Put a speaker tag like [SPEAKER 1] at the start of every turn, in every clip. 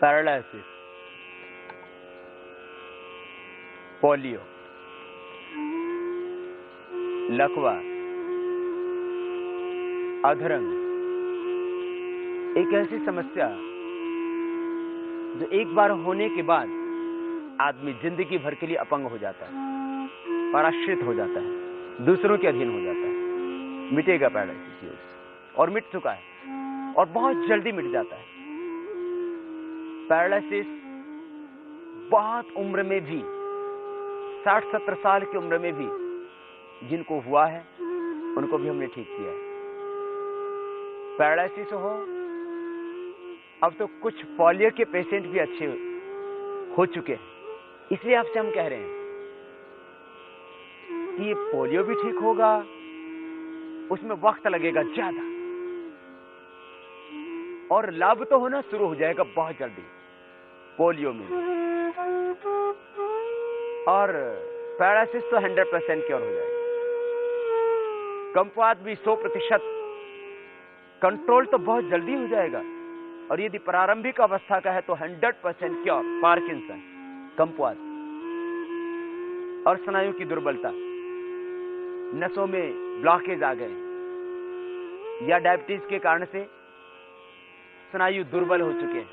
[SPEAKER 1] Paralysis, polio, लकवा, अधरंग एक ऐसी समस्या जो एक बार होने के बाद आदमी जिंदगी भर के लिए अपंग हो जाता है, पराश्रित हो जाता है, दूसरों के अधीन हो जाता है। मिटेगा पैरालिसिस योग से, और मिट चुका है, और बहुत जल्दी मिट जाता है। पैरालिसिस बहुत उम्र में भी, 60-70 साल की उम्र में भी जिनको हुआ है उनको भी हमने ठीक किया है। पैरालिसिस हो, अब तो कुछ पोलियो के पेशेंट भी अच्छे हो चुके हैं। इसलिए आपसे हम कह रहे हैं कि ये पोलियो भी ठीक होगा, उसमें वक्त लगेगा ज्यादा, और लाभ तो होना शुरू हो जाएगा बहुत जल्दी पोलियो में। और पैरालिसिस तो 100% क्योर हो जाएगा। कंपवात भी 100% कंट्रोल तो बहुत जल्दी हो जाएगा, और यदि प्रारंभिक अवस्था का है तो 100% क्योर। पार्किंसन, कंपवात और स्नायु की दुर्बलता, नसों में ब्लॉकेज आ गए, या डायबिटीज के कारण से स्नायु दुर्बल हो चुके हैं,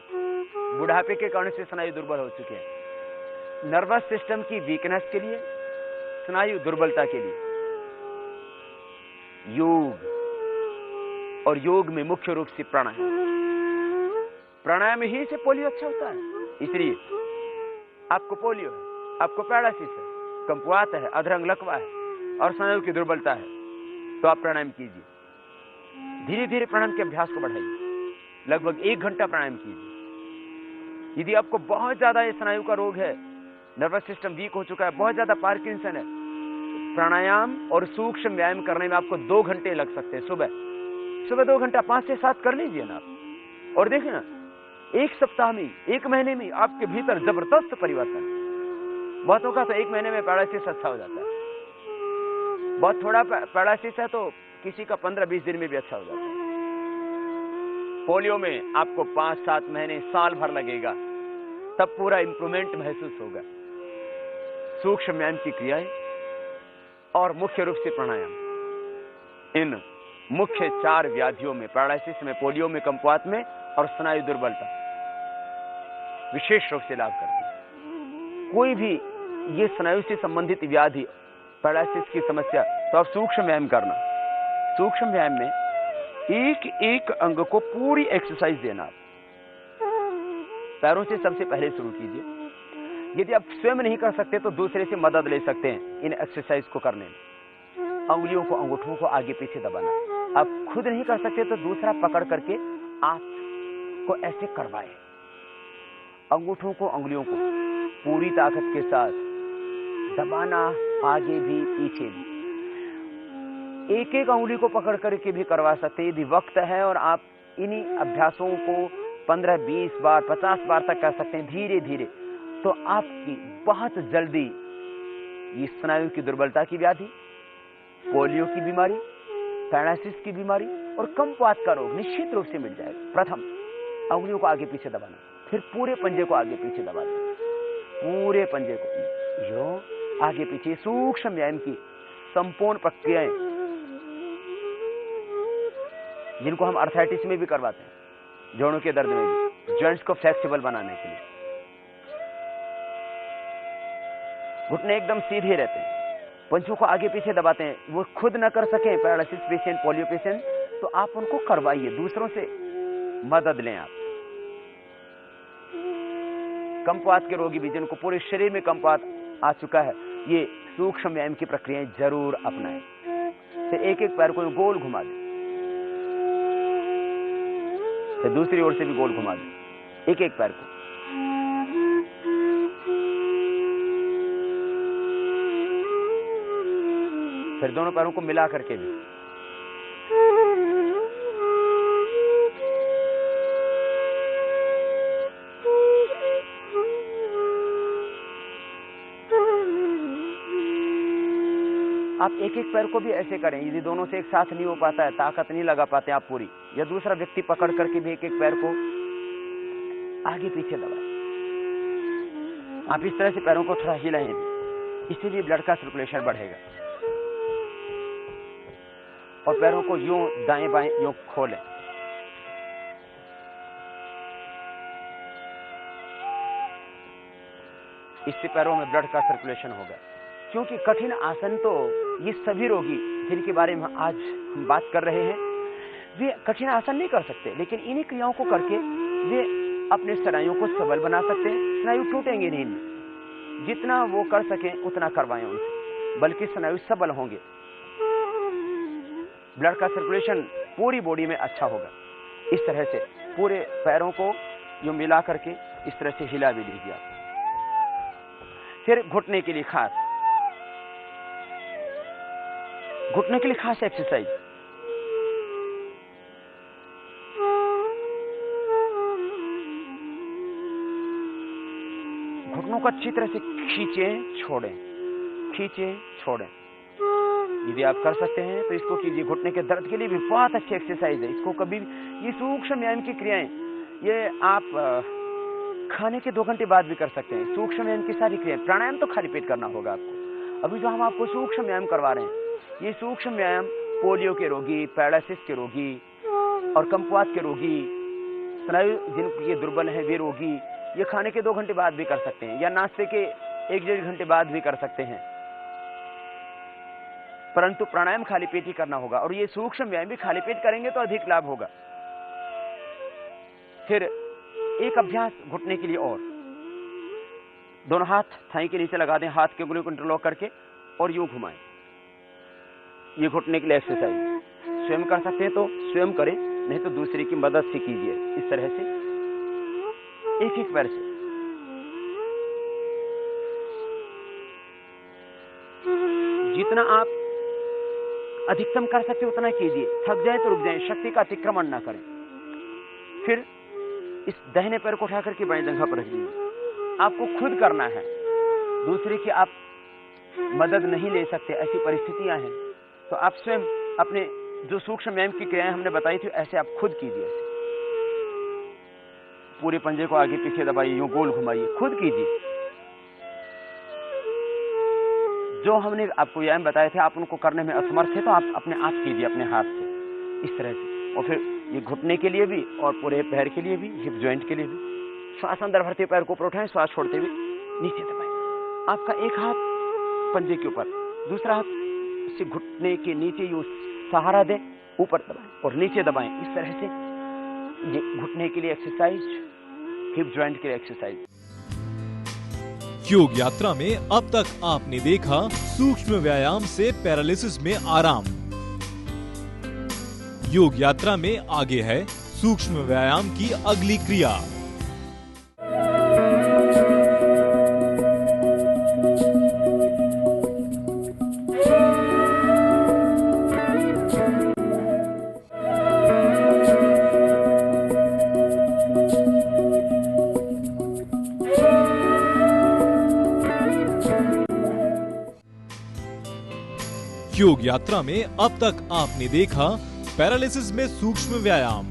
[SPEAKER 1] बुढ़ापे के कारण से स्नायु दुर्बल हो चुके हैं, नर्वस सिस्टम की वीकनेस के लिए, स्नायु दुर्बलता के लिए योग, और योग में मुख्य रूप से प्राणायाम। प्राणायाम ही से पोलियो अच्छा होता है। इसलिए आपको पोलियो है, आपको पैरालिसिस है, कंपवात है, अधरंग लकवा है और स्नायु की दुर्बलता है, तो आप प्राणायाम कीजिए। धीरे धीरे प्राणायाम के अभ्यास को बढ़ाइए, लगभग 1 घंटा प्राणायाम कीजिए। यदि आपको बहुत ज्यादा ये स्नायु का रोग है, नर्वस सिस्टम वीक हो चुका है, बहुत ज्यादा पार्किंसन है, प्राणायाम और सूक्ष्म व्यायाम करने में आपको 2 घंटे लग सकते हैं। सुबह 2 घंटा 5 से 7 कर लीजिए ना आप, और देखिए ना, 1 सप्ताह में, 1 महीने में आपके भीतर जबरदस्त परिवर्तन। बहुतों का तो 1 महीने में पैरालिसिस अच्छा हो जाता है, बहुत थोड़ा पैरालिसिस है तो किसी का 15-20 दिन में भी अच्छा हो जाता है। पोलियो में आपको 5-7 महीने, साल भर लगेगा, तब पूरा इंप्रूवमेंट महसूस होगा। सूक्ष्म व्यायाम की क्रियाएं और मुख्य रूप से प्राणायाम, इन मुख्य 4 व्याधियों में, पैरालिसिस में, पोलियो में, कंपवात में और स्नायु दुर्बलता, विशेष रूप से लाभ करती है। कोई भी ये स्नायु से संबंधित व्याधि, पैरालिसिस की समस्या, तो आप सूक्ष्म व्यायाम करना। सूक्ष्म व्यायाम में एक एक अंग को पूरी एक्सरसाइज देना। पैरों से सबसे पहले शुरू कीजिए। यदि आप स्वयं नहीं कर सकते तो दूसरे से मदद ले सकते हैं इन एक्सरसाइज को करने में। अंगुलियों को, अंगूठों को आगे पीछे दबाना। आप खुद नहीं कर सकते तो दूसरा पकड़ करके आपको ऐसे करवाए। अंगूठों को, अंगुलियों को पूरी ताकत के साथ दबाना, आगे भी पीछे भी। एक एक अंगुली को पकड़ करके भी करवा सकते हैं यदि वक्त है, और आप इन्हीं अभ्यासों को 15-20 बार, 50 बार तक कर सकते हैं धीरे धीरे, तो आपकी बहुत जल्दी ये स्नायु की दुर्बलता की व्याधि, पोलियो की बीमारी, पैरालिसिस की बीमारी और कंपवात का रोग निश्चित रूप से मिट जाएगा। प्रथम अंगुलियों को आगे पीछे दबाना, फिर पूरे पंजे को आगे पीछे दबाना, पूरे पंजे को जो आगे पीछे। सूक्ष्म व्यायाम की संपूर्ण प्रक्रियाएं, जिनको हम अर्थराइटिस में भी करवाते हैं, जोड़ों के दर्द में भी, जॉइंट्स को फ्लेक्सिबल बनाने के लिए। घुटने एकदम सीधे रहते हैं, पंजों को आगे पीछे दबाते हैं। वो खुद न कर सके, पैरालिसिस पेशेंट, पोलियो पेशेंट, तो आप उनको करवाइए, दूसरों से मदद लें आप। कंपवात के रोगी भी, जिनको पूरे शरीर में कंपवात आ चुका है, ये सूक्ष्म व्यायाम की प्रक्रियाएं जरूर अपनाएं। फिर एक एक पैर को गोल घुमा दें, फिर दूसरी ओर से भी गोल घुमा दें एक एक पैर को। फिर दोनों पैरों को मिला करके भी। आप एक एक पैर को भी ऐसे करें। यदि दोनों से एक साथ नहीं हो पाता है, ताकत नहीं लगा पाते आप पूरी, या दूसरा व्यक्ति पकड़ करके भी एक एक पैर को आगे पीछे दबाएं। आप इस तरह से पैरों को थोड़ा हिलाएं, इससे भी ब्लड का सर्कुलेशन बढ़ेगा। और पैरों को यूं दाएं बाएं यूं खोलें। इससे पैरों में ब्लड का सर्कुलेशन होगा। क्योंकि कठिन आसन तो ये सभी रोगी जिनके बारे में आज हम बात कर रहे हैं, वे कठिन आसन नहीं कर सकते, लेकिन इन्हीं क्रियाओं को करके वे अपने स्नायुओं को सबल बना सकते हैं। स्नायु टूटेंगे नहीं, जितना वो कर सकें उतना करवाएं उनसे, बल्कि स्नायु सबल होंगे। ब्लड का सर्कुलेशन पूरी बॉडी में अच्छा होगा। इस तरह से पूरे पैरों को यूं मिला करके इस तरह से हिला भी लीजिए आप। फिर घुटने के लिए खास एक्सरसाइज। घुटनों को अच्छी तरह से खींचें छोड़ें। यदि आप कर सकते हैं तो इसको कीजिए। घुटने के दर्द के लिए भी बहुत अच्छी एक्सरसाइज है। इसको कभी ये सूक्ष्म व्यायाम की क्रियाएं ये आप खाने के 2 घंटे बाद भी कर सकते हैं। सूक्ष्म व्यायाम की सारी क्रियाएं, प्राणायाम तो खाली पेट करना होगा आपको। अभी जो हम आपको सूक्ष्म व्यायाम करवा रहे हैं, ये सूक्ष्म व्यायाम पोलियो के रोगी, पैरालिसिस के रोगी और कम्पवात के रोगी, स्नायु जिनके दुर्बल है वे रोगी, ये खाने के 2 घंटे बाद भी कर सकते हैं, या नाश्ते के 1-1.5 घंटे बाद भी कर सकते हैं। परंतु प्राणायाम खाली पेट ही करना होगा, और ये सूक्ष्म व्यायाम भी खाली पेट करेंगे तो अधिक लाभ होगा। फिर एक अभ्यास घुटने के लिए और, दोनों हाथ थाई के नीचे लगा दें, हाथ के उंगलियों को इंटरलॉक करके और यूं घुमाएं। ये घुटने के लिए एक्सरसाइज स्वयं कर सकते हैं तो स्वयं करें, नहीं तो दूसरे की मदद से कीजिए। इस तरह से एक पैर से जितना आप अधिकतम कर सकते उतना कीजिए। थक जाए तो रुक जाए, शक्ति का अतिक्रमण ना करें। फिर इस दाहिने पैर को उठाकर के बाएं जंघा पर रख दीजिए। आपको खुद करना है, दूसरे की आप मदद नहीं ले सकते, ऐसी परिस्थितियां हैं, तो आप स्वयं अपने जो सूक्ष्म व्यायाम की क्रियाएं हमने बताई थी ऐसे आप खुद कीजिए। पूरे पंजे को आगे पीछे दबाइए, यूं गोल घुमाइए, खुद कीजिए। जो हमने आपको व्यायाम बताए थे आप उनको करने में असमर्थ थे तो आप अपने आप कीजिए, अपने हाथ से, इस तरह से। और फिर ये घुटने के लिए भी और पूरे पैर के लिए भी, हिप जॉइंट के लिए भी। श्वास अंदर भरते पैर को ऊपर उठाएं, श्वास छोड़ते हुए नीचे दबाएं। आपका एक हाथ पंजे के ऊपर, दूसरा हाथ से घुटने के नीचे यूं सहारा दें, ऊपर दबाएं और नीचे दबाएं। इस तरह से ये घुटने के लिए एक्सरसाइज, हिप जॉइंट के लिए एक्सरसाइज।
[SPEAKER 2] योग यात्रा में अब तक आपने देखा सूक्ष्म व्यायाम से पैरालिसिस में आराम। योग यात्रा में आगे है सूक्ष्म व्यायाम की अगली क्रिया। योग यात्रा में अब तक आपने देखा पैरालिसिस में सूक्ष्म व्यायाम।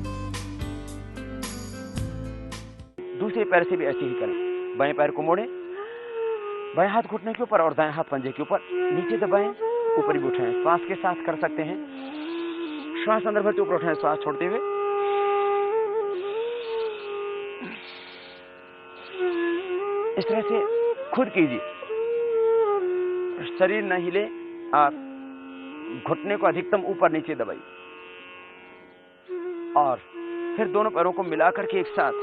[SPEAKER 1] दूसरे पैर से भी ऐसे ही करें। बाएं पैर को मोड़ें, बाएं हाथ घुटने के ऊपर और दाएं हाथ पंजे के ऊपर, नीचे दबाएं, ऊपर भी उठाएं। श्वास के साथ कर सकते हैं। श्वास अंदर भरते ऊपर उठाएं, श्वास छोड़ते हुए। इस तरह से खुद कीजिए, शरीर न हिले, आप घुटने को अधिकतम ऊपर नीचे दबाइए और फिर दोनों पैरों को मिलाकर के एक साथ,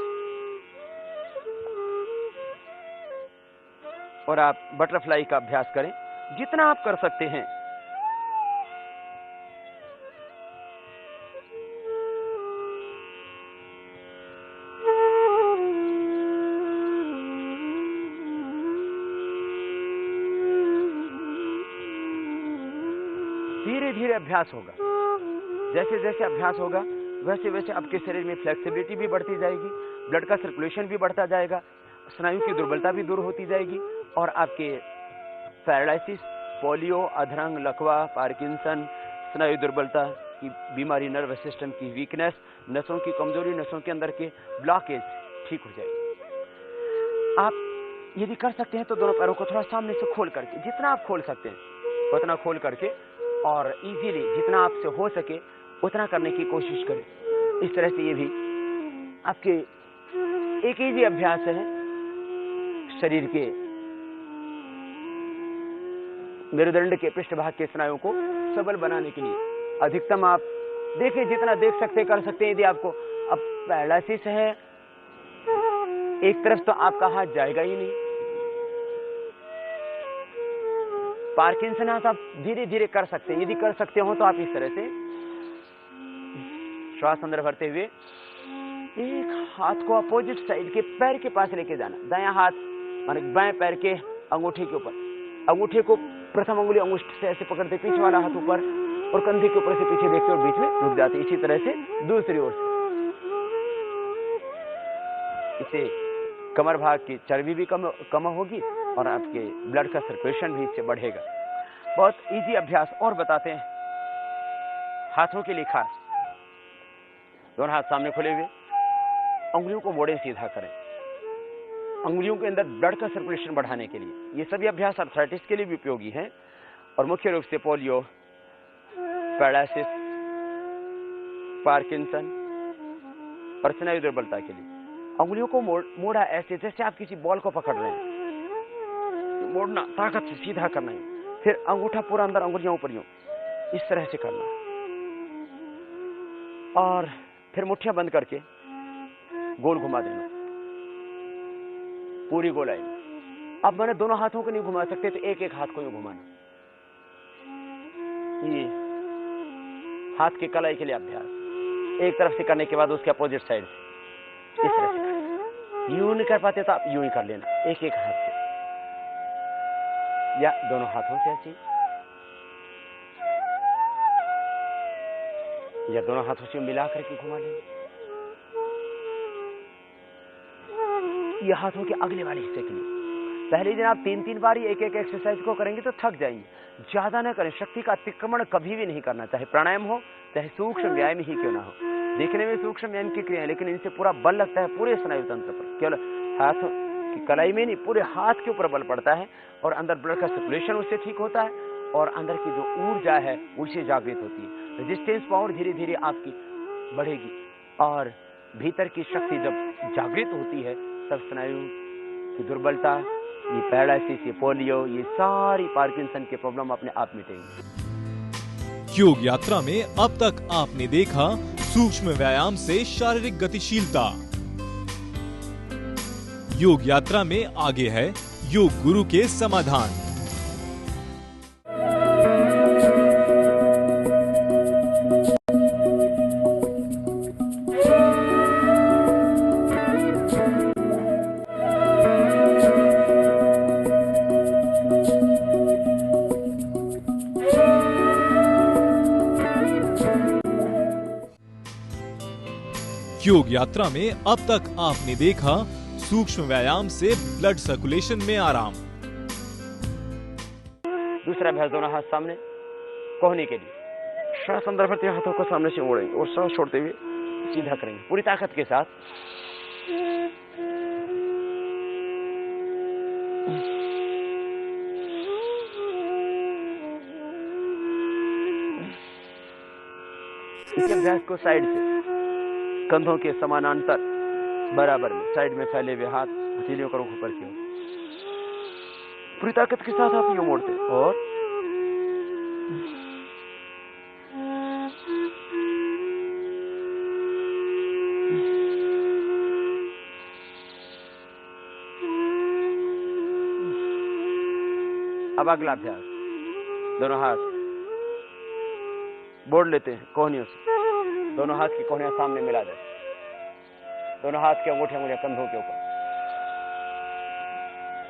[SPEAKER 1] और आप बटरफ्लाई का अभ्यास करें जितना आप कर सकते हैं। धीरे धीरे अभ्यास होगा। जैसे जैसे अभ्यास होगा वैसे वैसे आपके शरीर में फ्लेक्सिबिलिटी भी बढ़ती जाएगी, ब्लड का सर्कुलेशन भी बढ़ता जाएगा, स्नायु की दुर्बलता भी दूर होती जाएगी और आपके पैरालिसिस, पोलियो, अधरंग, लकवा, पार्किंसन, स्नायु दुर्बलता की बीमारी, नर्वस सिस्टम की वीकनेस, नसों की कमजोरी, नसों के अंदर के ब्लॉकेज ठीक हो जाएगी। आप यदि कर सकते हैं तो दोनों पैरों को थोड़ा सामने से खोल करके, जितना आप खोल सकते हैं उतना खोल करके, और इजीली जितना आपसे हो सके उतना करने की कोशिश करें। इस तरह से ये भी आपके एक इजी अभ्यास है शरीर के मेरुदंड के पृष्ठभाग के स्नायुओं को सबल बनाने के लिए। अधिकतम आप देखिए जितना देख सकते कर सकते हैं। यदि आपको अब पैरालिसिस है, एक तरफ तो आपका हाथ जाएगा ही नहीं। पार्किंसंस आप धीरे धीरे कर सकते हैं। यदि कर सकते हो तो आप इस तरह से श्वास अंदर भरते हुए एक हाथ को अपोजिट साइड के पैर के पास लेके जाना। दायां हाथ माने बाएं पैर के अंगूठे के ऊपर, अंगूठे को प्रथम अंगुली अंगूठे से ऐसे पकड़ते, पीछे वाला हाथ ऊपर और कंधे के ऊपर से पीछे देखते और बीच में रुक जाते। इसी तरह से दूसरी ओर से, इससे कमर भाग की चर्बी भी कम होगी और आपके ब्लड का सर्कुलेशन भी इससे बढ़ेगा। बहुत इजी अभ्यास और बताते हैं हाथों के लिए खास। दोनों हाथ सामने खुले हुए, अंगुलियों को मोड़े सीधा करें, अंगुलियों के अंदर ब्लड का सर्कुलेशन बढ़ाने के लिए। ये सभी अभ्यास आर्थराइटिस के लिए भी उपयोगी हैं और मुख्य रूप से पोलियो, पैरालिसिस, पार्किंसन और स्नायु दुर्बलता के लिए। अंगुलियों को मोड़ा ऐसे जैसे आप किसी बॉल को पकड़ रहे हैं, मोड़ना, ताकत से सीधा करना है। फिर अंगूठा पूरा अंदर, अंगुलियां ऊपर यूं, इस तरह से करना और फिर मुट्ठियां बंद करके गोल घुमा देना पूरी गोलाई में। अब मैंने दोनों हाथों को नहीं घुमा सकते तो एक एक हाथ को यूं घुमाना। ये हाथ के कलाई के लिए अभ्यास। एक तरफ से करने के बाद उसके अपोजिट साइड से इस तरह से करना। यूं नहीं कर पाते तो आप यूं ही कर लेना, एक एक हाथ से या दोनों हाथों से ऐसे, या दोनों हाथों से मिला करके घुमा लेना। ये हाथों के अगले वाले हिस्से के लिए पहले दिन आप 3-3 बार एक एक एक्सरसाइज को करेंगे तो थक जाएंगे। ज्यादा ना करें, शक्ति का अतिक्रमण कभी भी नहीं करना, चाहे प्राणायाम हो चाहे सूक्ष्म व्यायाम ही क्यों ना हो। देखने में सूक्ष्म व्यायाम की क्रिया है लेकिन इनसे पूरा बल लगता है पूरे स्नायु तंत्र पर, केवल हाथ की कलाई में नहीं पूरे हाथ के ऊपर बल पड़ता है और अंदर ब्लड का सर्कुलेशन उससे ठीक होता है और अंदर की जो ऊर्जा है उससे जागृत होती है। रेजिस्टेंस पावर धीरे धीरे आपकी बढ़ेगी और भीतर की शक्ति जब जागृत होती है तब स्नायु की दुर्बलता, ये पैरालिसिस, ये पोलियो, ये सारी पार्किंसन के प्रॉब्लम अपने आप मिटेंगे।
[SPEAKER 2] योग यात्रा में अब तक आपने देखा सूक्ष्म व्यायाम से शारीरिक गतिशीलता। योग यात्रा में आगे है योग गुरु के समाधान। योग यात्रा में अब तक आपने देखा सूक्ष्म व्यायाम से ब्लड सर्कुलेशन में आराम।
[SPEAKER 1] दूसरा अभ्यास, दोनों हाथ सामने कोहनी के लिए। श्वास अंदर भरते हुए हाथों को सामने से मोड़ेंगे और सांस छोड़ते हुए सीधा करेंगे पूरी ताकत के साथ। इस अभ्यास को साइड से कंधों के समानांतर बराबर में साइड में फैले हुए हाथ हथेलियों का रुख ऊपर की ओर पूरी ताकत के साथ आप यूं मोड़ते और अब अगला अभ्यास, दोनों हाथ बोड़ लेते हैं कोहनियों से, दोनों हाथ की कोहनियां सामने मिला देते, दोनों हाथ के अंगूठे अंगुलियां कंधों के ऊपर,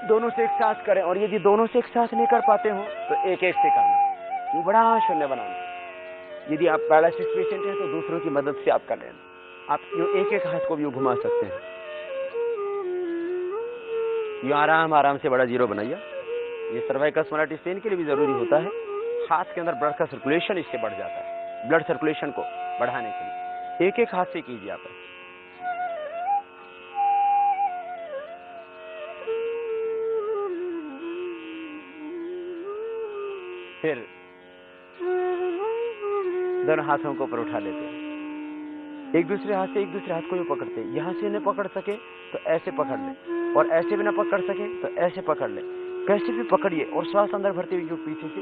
[SPEAKER 1] दोनों से एक साथ करें और यदि दोनों से एक साथ नहीं कर पाते हो तो एक एक से करना, यूं बड़ा शून्य बनाना। यदि आप पैरालिसिस पेशेंट हैं तो दूसरों की मदद से आप कर लेना। आप यूं एक एक हाथ को भी घुमा सकते हैं। यूं आराम आराम से बड़ा जीरो बनाइए। ये सर्वाइकल स्पॉन्डिलाइटिस पेन के लिए भी जरूरी होता है। हाथ के अंदर ब्लड का सर्कुलेशन इससे बढ़ जाता है, ब्लड सर्कुलेशन को बढ़ाने के लिए एक एक हाथ से कीजिए आप। फिर दोनों हाथों को ऊपर उठा लेते हैं, एक दूसरे हाथ से एक दूसरे हाथ को भी पकड़ते हैं। यहां से न पकड़ सके तो ऐसे पकड़ ले, और ऐसे भी ना पकड़ सके तो ऐसे पकड़ ले, कैसे भी पकड़िए। और श्वास अंदर भरते हुए यूं पीछे से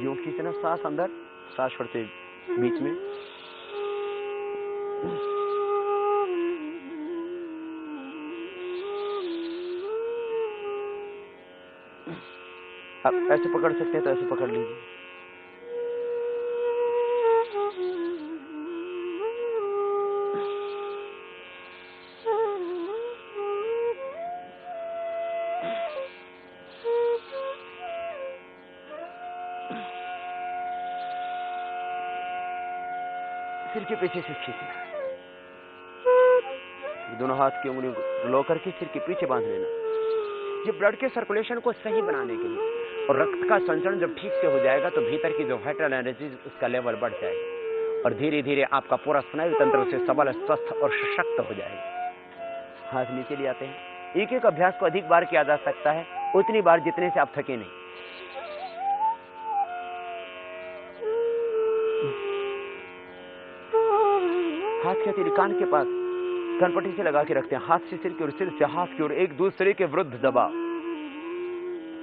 [SPEAKER 1] यूं खींचना, सांस अंदर, सांस छोड़ते बीच में। अब ऐसे पकड़ सकते हैं तो ऐसे पकड़ लीजिए। सिर के पीछे से खींचना, दोनों हाथ की उंगलियों को लो करके सिर के पीछे बांध लेना। ये ब्लड के सर्कुलेशन को सही बनाने के लिए, और रक्त का संचरण जब ठीक से हो जाएगा तो भीतर की जो वाइटल एनर्जी उसका लेवल बढ़ जाएगा, और धीरे धीरे आपका पूरा स्नायु तंत्र उसे सबल, स्वस्थ और सशक्त हो जाएगा। हाथ नीचे ले आते हैं। एक एक अभ्यास को अधिक बार किया जा सकता है, उतनी बार जितने से आप थके नहीं। हाथ की हथेली कान के पास कनपट्टी से लगा के रखते हैं, हाथ से सिर की ओर, सिर से हाथ की ओर, एक दूसरे के विरुद्ध दबाव।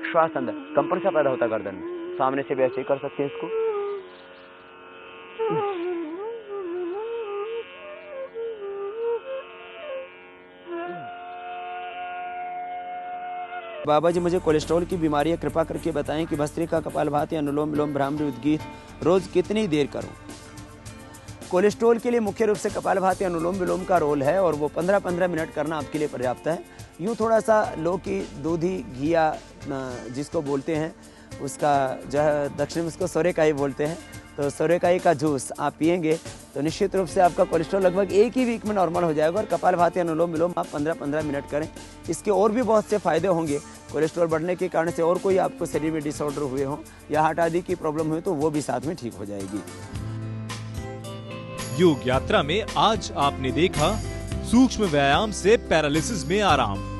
[SPEAKER 1] श्वास अंदर, कंपन सा पैदा होता गर्दन में। सामने से भी ऐसे कर सकते हैं इसको।
[SPEAKER 3] बाबा जी, मुझे कोलेस्ट्रॉल की बीमारी है, कृपा करके बताएं कि भस्त्रिका, कपालभाति, अनुलोम विलोम, भ्रामरी, उद्गीत रोज कितनी देर करूं? कोलेस्ट्रॉल के लिए मुख्य रूप से कपालभाति, अनुलोम विलोम का रोल है, और वो 15-15 मिनट करना आपके लिए पर्याप्त है। यूँ थोड़ा सा लौकी, दूधी, घिया जिसको बोलते हैं, उसका जो है दक्षिण में उसको सोरेकाई बोलते हैं, तो सोरेकाई का जूस आप पिएंगे तो निश्चित रूप से आपका कोलेस्ट्रॉल लगभग एक ही वीक में नॉर्मल हो जाएगा। और कपालभाति, अनुलोम विलोम आप 15-15 मिनट करें। इसके और भी बहुत से फायदे होंगे। कोलेस्ट्रॉल बढ़ने के कारण से और कोई आपको शरीर में डिसऑर्डर हुए हों या हार्ट आदि की प्रॉब्लम हुई तो वो भी साथ में ठीक हो जाएगी।
[SPEAKER 2] योग यात्रा में आज आपने देखा सूक्ष्म व्यायाम से पैरालिसिस में आराम।